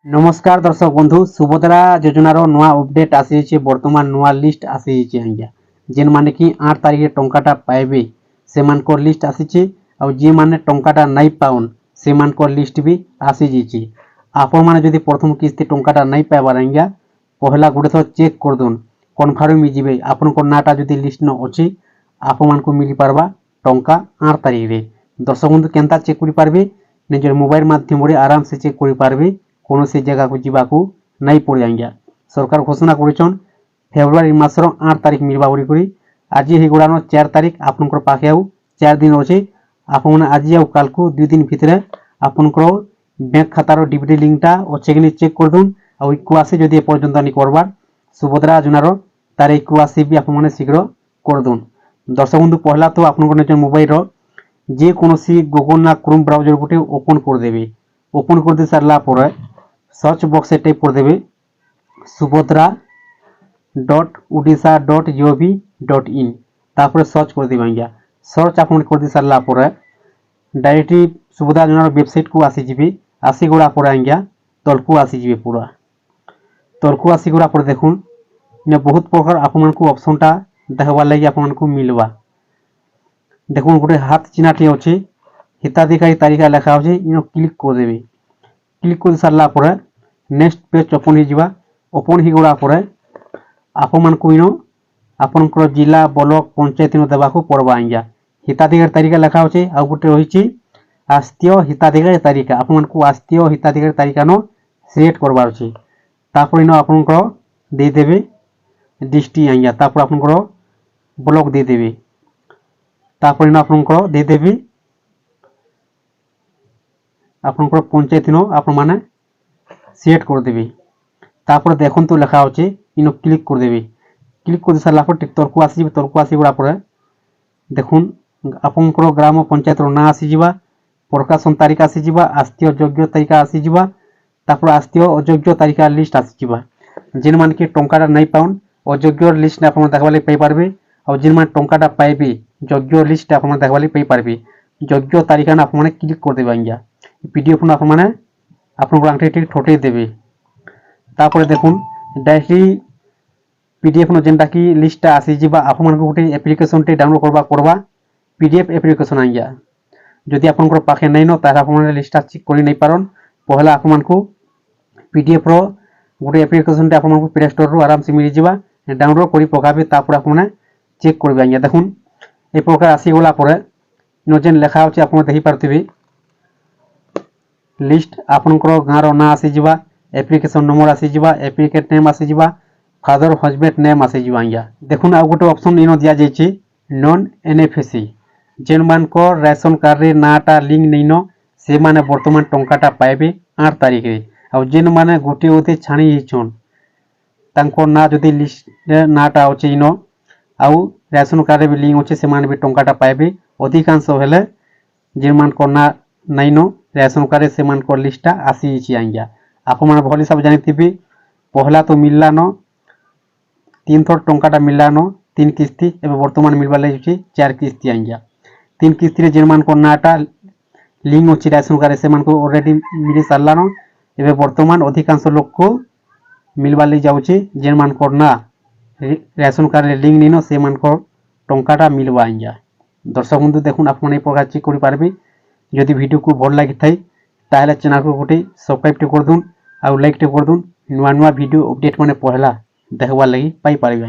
नमस्कार दर्शक बंधु सुभद्रा योजनार नुआ अपडेट आसी बर्तमान नुआ लिस्ट आसी आज्ञा जेन माने कि 8 तारिख टंकाटा पाइबे से मानकर लिस्ट आसी आ जे माने टंकाटा नहीं पाउन से मानकर लिस्ट भी आसी जी आपण माने जदि प्रथम किस्ती टंकाटा नहीं पाइबार आज्ञा पहला गोटे थर चेक कर दून कन्फर्म जीवे आपण नाटा जदि लिस्ट न अच्छी आपण मान को मिली पारबा टंका 8 तारिख रे दर्शक बंधु केनता चेक करि पारबे निजर मोबाइल माध्यम रे आराम से चेक करि पारबे कौन से जगह को जीवाकू नहीं पड़ आज्ञा सरकार घोषणा कर फेब्रुआरी मासर 8 तारिख मिलवा बोली आज ही गुड़ान 4 तारिख आपंकर पाखे आउ 4 दिन अच्छे आपण आज आउ काल को 2 दिन भितर आपंकर बैंक खातार डीबीटी लिंकटा अच्छे कि चेक कर दून आउ आसे जदि एपर्यंत नहीं करवार सुभद्रा योजनार तार एक आसी भी आपने शीघ्र कर दून दर्शक बंधु पहला तो आपन मोबाइल जेकोसी गूगल ना क्रोम ब्राउजर गोटे ओपन करदेवे ओपन कर दे सारा पर सर्च बक्स टाइप करदेवे subhadra.odisha.gov.in तापर सर्च कर देवे आज्ञा सर्च आप कर दे सारा पर डायरेक्टली सुभद्रा योजनार वेबसाइट को आसीजी आसीगला पर आज्ञा तलकू आसीजी पूरा तलकू आसीगला पर देखुन इन बहुत प्रकार आपन को ऑप्शनटा देखबार लगी आपन को मिलवा देखुन गोटे हाथ चिन्हटी अच्छे हिताधिकारी तालिका लिखा अच्छे इन क्लिक करदेवे क्लिक कर सारा पर नेक्स्ट पेज ओपन ओपन हो गला पर आपण को इन आपनकर जिला ब्लॉक पंचायत देवाक पड़वा आज्ञा हिताधिकारी तालिका लिखा अच्छे आ गोटे रही आस्तीय हिताधिकारी तालिका आपण को आस्तीय हिताधिकारी तालिका न सिलेक्ट करवार अच्छे तापर इन आपनकर देदेवे डिस्ट्रिक्ट आज्ञा तापर आपनकर ब्लॉक देदेवे तापर इन आपनकर देदेवे आपनकर पंचायत न आपण माने सिलेक्ट कर देवे तापर देखुन तो लिखा अच्छे इन क्लिक कर देवे क्लिक कर सारा पर तलकू आसीगला पर देखुन आपनकर ग्राम पंचायत ना आसीजा प्रकाशन तारीख आसीजा आस्तीय योग्य तालिका आसीजा तापर आस्तीय अयोग्य तालिका लिस्ट आसीजा जेन मान कि टंकाटा नहीं पाउन अयोग्य लिस्ट आप देखा पाई पारबे और जेन मान टंकाटा पाइबे योग्य लिस्ट आप देखा पाई पारबे योग्य तालिका आप क्लिक कर देवे आज्ञा पीडीएफ आपने आपन आंटी ठोटे देवे तापर देखुन डायरेक्टली पीडीएफ जेनटा कि लिस्टा आसीजा आपन गोटे एप्लिकेशन टे डाउनलोड करवा पड़वा पीडीएफ एप्लिकेशन आज्ञा जदि आपन पाखे नहीं न तार आप लिस्टा चेक कर नहीं पारन पहला आपन को पीडीएफ रो गोटे एप्लिकेशन टे आपन प्ले स्टोर रो आराम से मिल जावा डाउनलोड करी पकाबे तापर आपने चेक करबे आज्ञा देखुन ए प्रकार आसीगला पर इन जेन लिखा अच्छे आप देखि पारथिबे लिस्ट आपनकर गाँव ना आसीजा एप्लिकेशन नंबर आसीजा एप्लिकेट नेम आसीजा फादर हजबैंड नेम आसीजा आज्ञा देखुन आ गोटे ऑप्शन इन दिया जाइए नॉन एनएफएसी जेन मानक रेशन कार्ड रे नाटा लिंक नहीं न से माने वर्तमान टंकाटा पाइबे 8 तारिख रे आ जेन माने गोटे गोटे छाणी हिचन तांको ना जदि लिस्ट नाटा अच्छे इन आउ रेशन कार्ड रे भी लिंक अच्छे से माने भी टंकाटा पाइबे अधिकांश हेले जेन मानक ना नहीं न रेशन कार्ड से मानकर लिस्टा आसी आज्ञा आप भल हिसाब जानी पहला तो मिलला न 3 थर टंकाटा मिलला न 3 किस्ती एवं वर्तमान मिलवा लगे 4 किस्ती आज्ञा 3 किस्ती जेन मान नाटा लिंक अच्छी रेशन कार्ड से ऑलरेडी मिल सारा न एवं वर्तमान अधिकांश लोक को मिलवा लगे जाऊँचे जेन मान ना रेशन कार्ड लिंक नहीं न से मानकर टंकाटा मिलवा आज्ञा दर्शक बंधु देखुन आप प्रकार चेक कर पारबे जदि वीडियो को भल लगी थाई ताहले चैनल को गोटे सब्सक्राइब कर दून और लाइक कर दून नुआ नुआ वीडियो अपडेट माने पहला देखबार लगी पाई पारबे।